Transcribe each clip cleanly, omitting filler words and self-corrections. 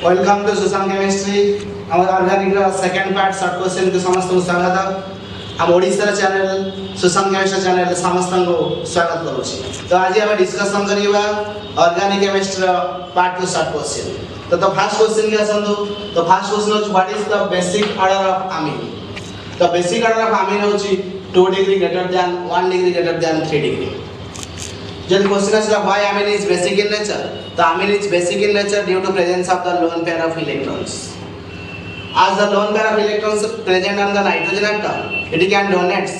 Welcome to Sushant chemistry आम organic second part short question के समस्त को स्वागत आम Odisha channel Sushant chemistry channel समस्त को स्वागत करूँ। तो आज आम डिस्कशन करवा organic chemistry part two short question. तो फर्स्ट क्वेश्चन के आसतु। तो first question is what is the basic order of amine. तो बेसिक ऑर्डर ऑफ अमीन होची 2 degree greater than 1 degree greater than 3 degree. जब क्वेश्चन आसला why amine is basic in nature, तो amine is basic in nature due to presence of the lone pair of electrons. As the lone pair of electrons present on the nitrogen atom, it can donate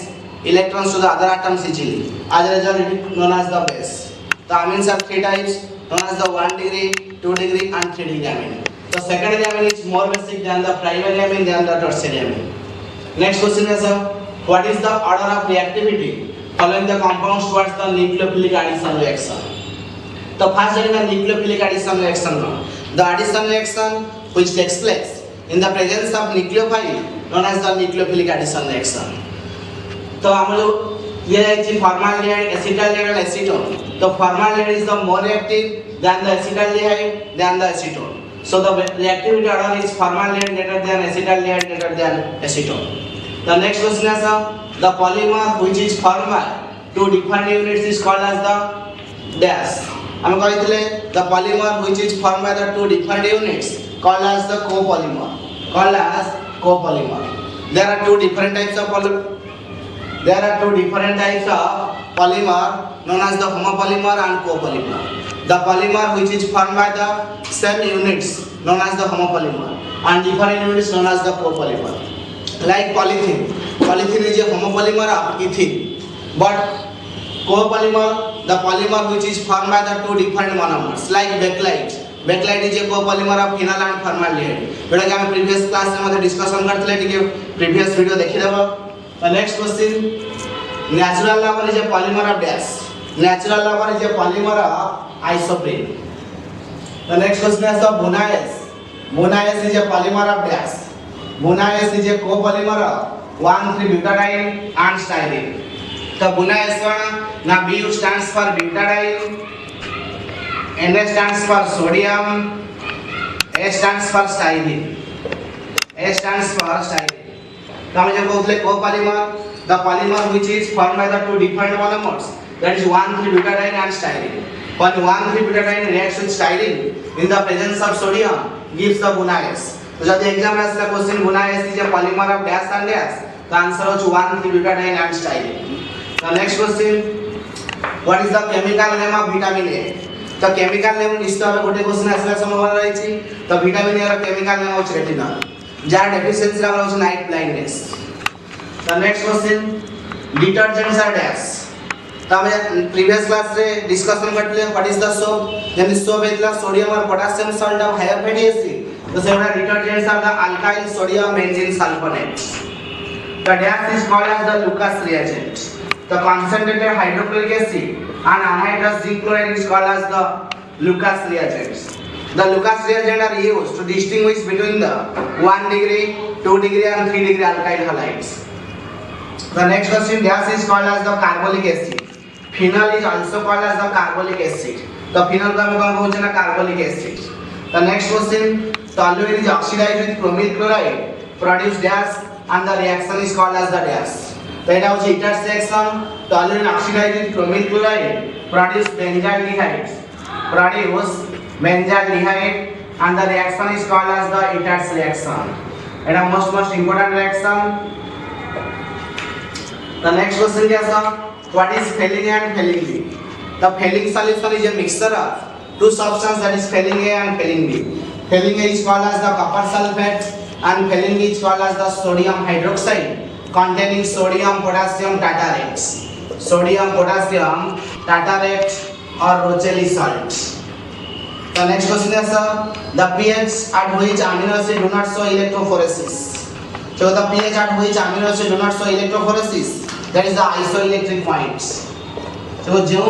electrons to the other atoms easily. As a result, it is known as the base. The amines are 3 types, known as the 1 degree, 2 degree, and 3 degree amine. The secondary amine is more basic than the primary amine than the tertiary amine. Next question is what is the order of reactivity following the compounds towards the nucleophilic addition reaction? तो first is the nucleophilic addition reaction. The addition reaction which takes place in the presence of nucleophile known as the nucleophilic addition reaction. तो हम लोग ये है formaldehyde, acetaldehyde and acetone. तो formaldehyde is the more reactive than the acetaldehyde than the acetone. So the reactivity order is formaldehyde greater than acetaldehyde greater than acetone. The next question is the polymer which is formed by 2 different units is called as the dash. हम कहते the polymer which is formed by the 2 different units called as the copolymer. Called as copolymer. There are 2 different types of polymer. There are 2 different types of polymer known as the homopolymer and copolymer. The polymer which is formed by the same units known as the homopolymer and different units known as the copolymer. Like polythene. Polythene is a homopolymer of ethene. But copolymer, the polymer which is formed by the 2 different monomers. Like bakelite. Bakelite is a copolymer of phenyl and formaldehyde. जोटा कि हम previous class में मतलब discussion करते थे कि previous video देखी देबो। The next question, natural rubber is a polymer of dash. Natural rubber is a polymer of isoprene. The next question is the Bunaes. Bunaes is a polymer of dash. Bunaes is a copolymer of 1,3-butadiene and styrene. The Bunaes one, now Bu stands for butadiene, Na stands for sodium, A stands for styrene. A stands for styrene. तो हम जब बोलते copolymer, the polymer which is formed by the 2 different monomers, that is 1,3-butadiene and styrene. When 1,3-butadiene reacts with styrene in the presence of sodium, gives the Bunaes. तो जब exam में ऐसा question Bunaes is a polymer of dash and dash, the answer is 1,3-butadiene and styrene. The next question, what is the chemical name of vitamin A? तो chemical name निश्चित भाव गोटे question आसला संभावना रही तो vitamin A रा chemical name होच retinol जार deficiency रा होच night blindness. The next question, detergents are dash. तो हम previous class रे discussion करते what is the soap? जब soap इतला sodium और potassium salt of higher fatty acid तो Savera detergents are the alkyl sodium benzene sulfonate. The dash is called as the Lucas reagent. The concentrated hydrochloric acid and anhydrous zinc chloride is called as the Lucas reagents. The Lucas reagents are used to distinguish between the 1 degree, 2 degree and 3 degree alkyl halides. The next question, dash is called as the carbolic acid. Phenol is also called as the carbolic acid. The phenol का हम बोलते हैं carbolic acid. The next question, toluene is oxidized with chromyl chloride, produce dash and the reaction is called as the dash. तो এটা হচ্ছে ইটার section toluene oxidized with chromyl chloride produce benzaldehyde and the reaction is called as the Itar's reaction. এটা most important reaction. The next question is what is phenyl and phenyl B? The phenyl solution is a mixture of 2 substances, that is phenyl A and phenyl B. Phenyl A is called as the copper sulfate and phenyl B is called as the sodium hydroxide containing sodium potassium tartarate. Sodium potassium tartarate or Rochelle salt. The next question is the pH at which amino acid do not show electrophoresis. So the pH at which amino acid do not show electrophoresis, that is the isoelectric point. So जो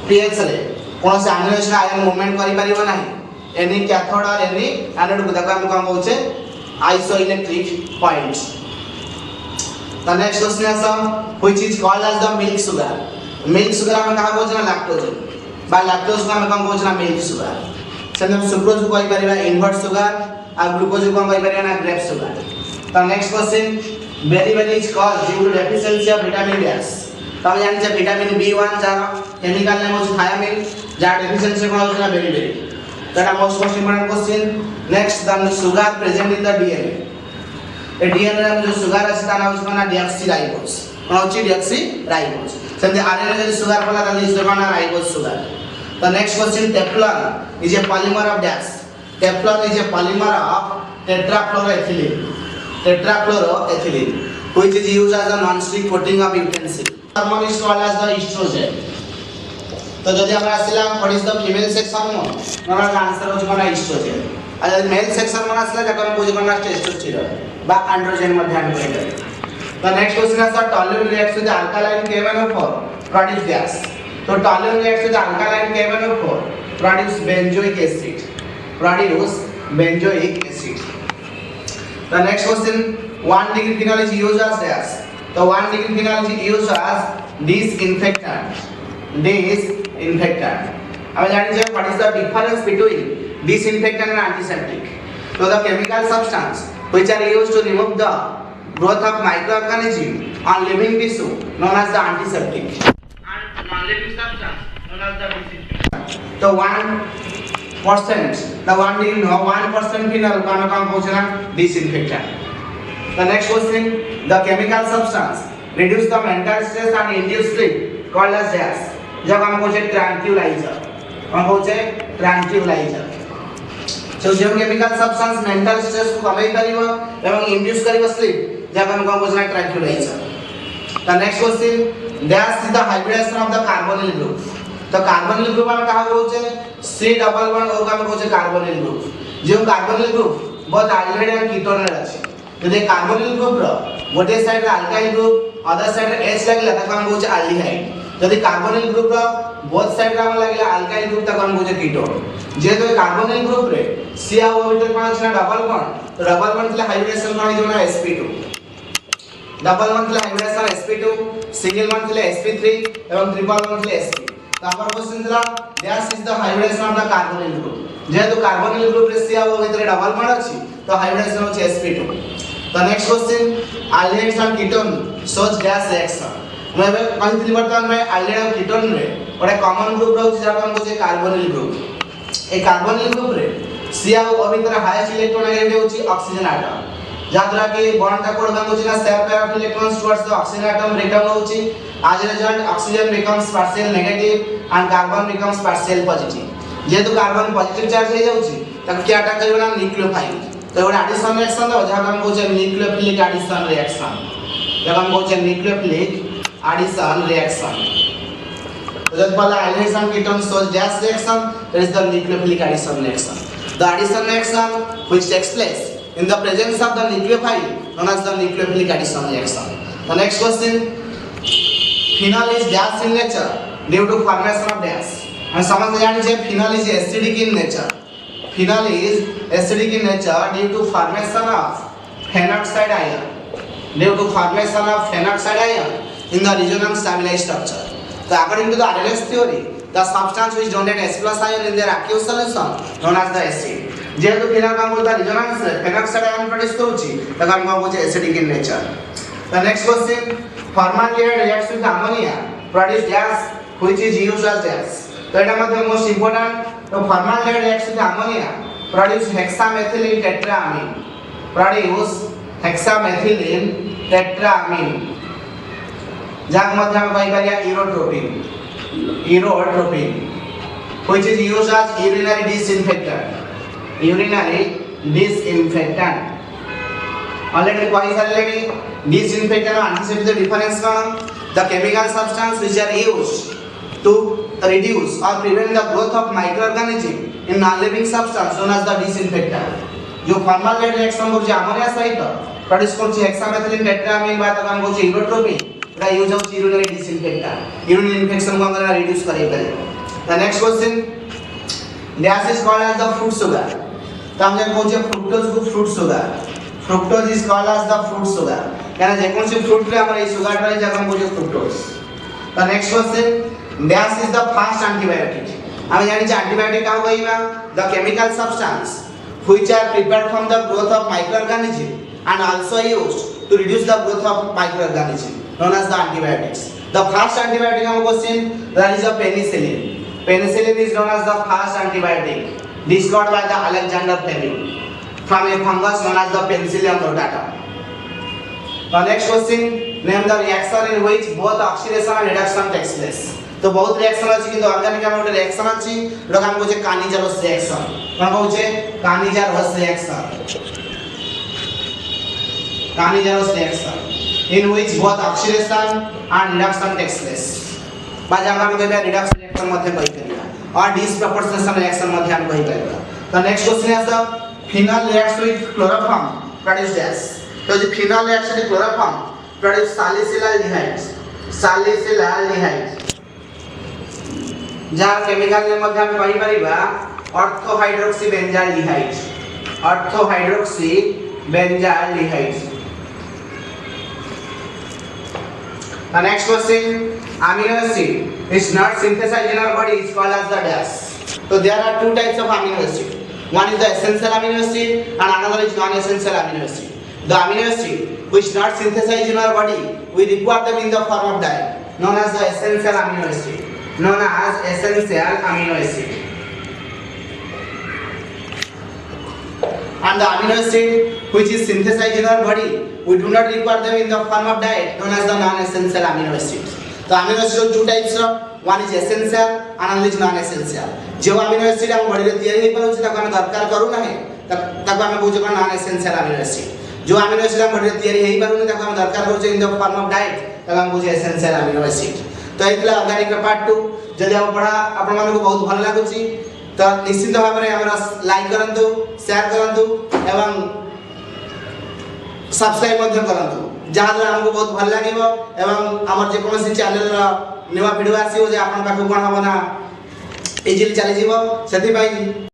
pH रे कौन से amino acid ion movement करी परिबो नाही, any cathode or any anode को देखा हम कौन बोलचे isoelectric point. The next question is which is called as the milk sugar. Milk sugar हम कहाँ बोलचे ना lactose. By lactose को हम कहाँ बोलचे ना milk sugar. से हम सुक्रोज को कहि परिबा इनवर्ट शुगर आ ग्लूकोज को हम कहि परिबा ना ग्रेप शुगर। तो next question beriberi is called due to deficiency of vitamin dash. तो हम जानि छ विटामिन B1 जार केमिकल नेम होछ थायामिन जार डेफिशिएंसी को होछ ना beriberi. That are most important question. Next, the sugar present in the DNA. A DNA में जो sugar है इसका नाम उसका नाम deoxyribose. कौन होती है deoxyribose? समझे RNA में जो sugar बोला था इसका नाम ribose sugar. The next question, Teflon is a polymer of dash. Teflon is a polymer of tetrafluoroethylene. Tetrafluoroethylene, which is used as a non-stick coating of utensil. Hormone is called as the estrogen. तो जदि हमरा आसिला what is the female sex hormone not answer होछ कोना estrogen आ जदि male sex hormone आसिला जकर बुझ कोना टेस्टोस्टेरोन बा एंड्रोजन मध्ये हम कहले। The next question is toluene reacts with alkaline KMnO4 produce gas. तो toluene reacts with alkaline KMnO4 produce benzoic acid. The next question 1 degree phenol is used as gas. तो 1 degree phenol is used as disinfectant. हमें जानी चाहिए what is the difference between disinfectant and antiseptic. So the chemical substance which are used to remove the growth of microorganism on living tissue known as the antiseptic and non-living substance known as the disinfectant. So 1% the 1% phenol काम होता है disinfectant. The next question, the chemical substance reduce the mental stress and induce sleep called as gas. जब हम कोचे tranquilliser हम कोचे tranquilliser सो जो chemical substance mental stress को कम करिवो एवं इंड्यूस करिवो स्लीप जब हम कोचे tranquilliser. The next question, that is the hybridisation of the carbonyl group. तो कार्बोनिल ग्रुप हम कहा होचे C डबल बॉन्ड ओ हम कोचे कार्बोनिल ग्रुप। जो कार्बोनिल ग्रुप बहुत एल्डिहाइड एंड कीटोन रे अछि। यदि कार्बोनिल ग्रुप रो गोटे साइड रे अल्काइल ग्रुप अदर साइड रे H लागला त हम कोचे एल्डिहाइड। यदि कार्बोनिल ग्रुप रो बोथ साइड रे हम लागला अल्काइल ग्रुप त हम कोचे कीटोन। जे तो कार्बोनिल ग्रुप रे C आ O भीतर कोन अछि डबल बॉन्ड। तो डबल बॉन्ड ले हाइब्रिडेशन कोन हिजो ना sp2। डबल बॉन्ड ले हाइब्रिडेशन sp2, सिंगल बॉन्ड ले sp3 एवं ट्रिपल बॉन्ड ले sp। तो हमर क्वेश्चन थला that is the hybridisation of the carbonyl group. जे तो कार्बोनिल ग्रुप रे C आ O भीतर डबल बॉन्ड अछि तो हाइब्रिडेशन होछि sp2। तो next question, aldehydes and ketone shows gas reaction. मैं कहथि वर्तमान में एल्डिहाइड और कीटोन रे ओडे कॉमन ग्रुप रहउछि जका हम कहै कार्बोनिल ग्रुप। ए कार्बोनिल ग्रुप रे C आ O भीतर हाईएस्ट इलेक्ट्रॉन नेगेटिव होछि ऑक्सीजन एटम जाद्रा कि बॉन्ड का कोड होछि ना share pair of electrons towards the oxygen atom breakdown होछि। As a result oxygen becomes partial negative and carbon becomes partial positive. जेतु कार्बन पॉजिटिव चार्ज हे जाउछि तक के अटैक करबा ना न्यूक्लियोफाइल। तो एवढा एडिशन रिएक्शन दो जहां हम कहै न्यूक्लियोफिलिक एडिशन रिएक्शन। जब हम कहै nucleophilic addition reaction. That for the addition ketone shows gas reaction, that is the nucleophilic addition reaction. The addition reaction which takes place in the presence of the nucleophile known as the nucleophilic addition reaction. The next question, phenol is gas in nature due to formation of gas. हम समझते जानी चाहिए phenol is acidic in nature. Phenol is acidic in nature due to formation of phenoxide ion. Due to formation of phenoxide ion in the resonance stabilized structure. So according to the Arrhenius theory, the substance which donate H+ ion in their aqueous solution known as the acid. जेहेतु phenol काम करता resonance phenoxide ion produce करूची तब हम कहबो जे acidic in nature. The next question, formaldehyde reacts with ammonia produce gas which is used as gas. तो एटा मध्ये most important, तो formaldehyde reacts with ammonia produce hexamethylene tetraamine. Produce hexamethylene tetraamine. जाक मध्ये हम कहि परिया इरोट्रोपिन which is used as urinary disinfectant. Already कहि सारलेनी disinfectant और antiseptic difference cone? The chemical substance which are used to reduce or prevent the growth of microorganism in non-living substance known as the disinfectant. जो formaldehyde reaction को ammonia सहित produce करछि hexamethylene tetraamine बात हम कहछि इरोट्रोपिन that use of urinary disinfectant. Urinary infection को हम reduce करेंगे. The next question, gas is called as the fruit sugar. तो हम जब कहते हैं fructose को fruit sugar. Fructose is called as the fruit sugar. यानी जे कौन सी fruit रे हमारे sugar रे जब हम कहते हैं fructose. The next question, gas is the fast antibiotic. आम जानी एंटीबायोटिक क्या कहवा the chemical substance which are prepared from the growth of microorganism and also used to reduce the growth of microorganism known as the antibiotics the first antibiotic हम question that is the penicillin penicillin is known as the first antibiotic discovered by the Alexander Fleming from a fungus known as the Penicillium notatum. The next question, name the reaction in which both oxidation and reduction takes place. तो बहुत reaction अछि किंतु organic में ଗୋଟେ reaction अछि जोटा हम कहै छै कानिजारोस रिएक्शन कोन कहै छै कानिजारोस reaction in which both oxidation and reduction takes place बा जहां हम कहबे रिडक्शन रिएक्शन मध्ये कहि करिया और disproportionation reaction मध्ये हम कहि करिया the next question is the phenol reacts with chloroform produce gas तो जो phenol reacts with chloroform produce salicylaldehyde जहाँ केमिकल ने मध्य हम कहि परिबा orthohydroxy benzaldehyde The next question, amino acid is not synthesized in our body is called as the dash. So there are two types of amino acid. One is the essential amino acid and another is non-essential amino acid. The amino acid which not synthesized in our body, we require them in the form of diet, known as the essential amino acid. And the amino acid which is synthesized in our body, we do not require them in the form of diet, known as the non-essential amino acids. The amino acids are two types of, one is essential and another is non-essential. जो amino acid हम body रे तैयारी नहीं पाउछ ताको हम दरकार करू नाही ताको हम बुझे कोन non-essential amino acid. जो amino acid हम बॉडी रे तैयारी हेई पारुनी ताको हम दरकार करू in the form of diet ताको हम बुझे essential amino acid. तो एतला ऑर्गेनिक पार्ट 2 जदि हम पढ़ा आपण मानको बहुत भल लागुची तो निश्चित भाव में हमरा लाइक करंतु शेयर करंतु एवं सब्सक्राइब मध्य करंतु जहां द्वारा हमको बहुत भल लागिवो एवं हमर जे कोनोसी चैनल रा नवा वीडियो आसीओ जे आपन पाखु कोन हबना इजिली चली जीवो सेति पई